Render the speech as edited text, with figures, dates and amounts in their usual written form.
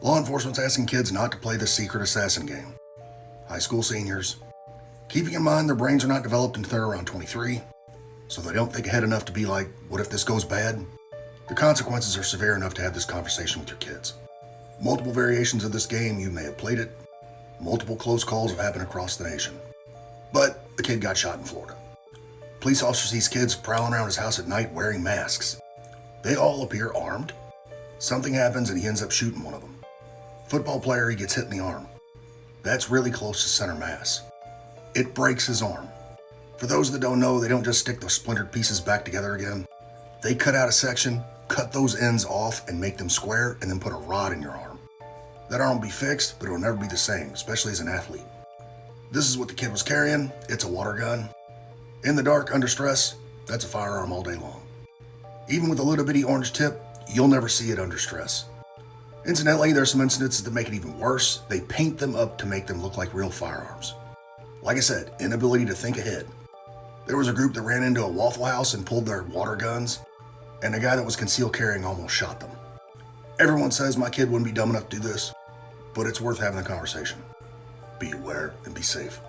Law enforcement's asking kids not to play the secret assassin game. High school seniors, keeping in mind their brains are not developed until they're around 23, so they don't think ahead enough to be like, what if this goes bad? The consequences are severe enough to have this conversation with your kids. Multiple variations of this game, you may have played it. Multiple close calls have happened across the nation. But a kid got shot in Florida. Police officer sees kids prowling around his house at night wearing masks. They all appear armed. Something happens and he ends up shooting one of them. Football player, he gets hit in the arm. That's really close to center mass. It breaks his arm. For those that don't know, they don't just stick those splintered pieces back together again. They cut out a section, cut those ends off and make them square, and then put a rod in your arm. That arm will be fixed, but it will never be the same, especially as an athlete. This is what the kid was carrying. It's a water gun. In the dark, under stress, that's a firearm all day long. Even with a little bitty orange tip, you'll never see it under stress. Incidentally, there's some incidences that make it even worse. They paint them up to make them look like real firearms. Like I said, inability to think ahead. There was a group that ran into a Waffle House and pulled their water guns, and the guy that was concealed carrying almost shot them. Everyone says my kid wouldn't be dumb enough to do this, but it's worth having a conversation. Be aware and be safe.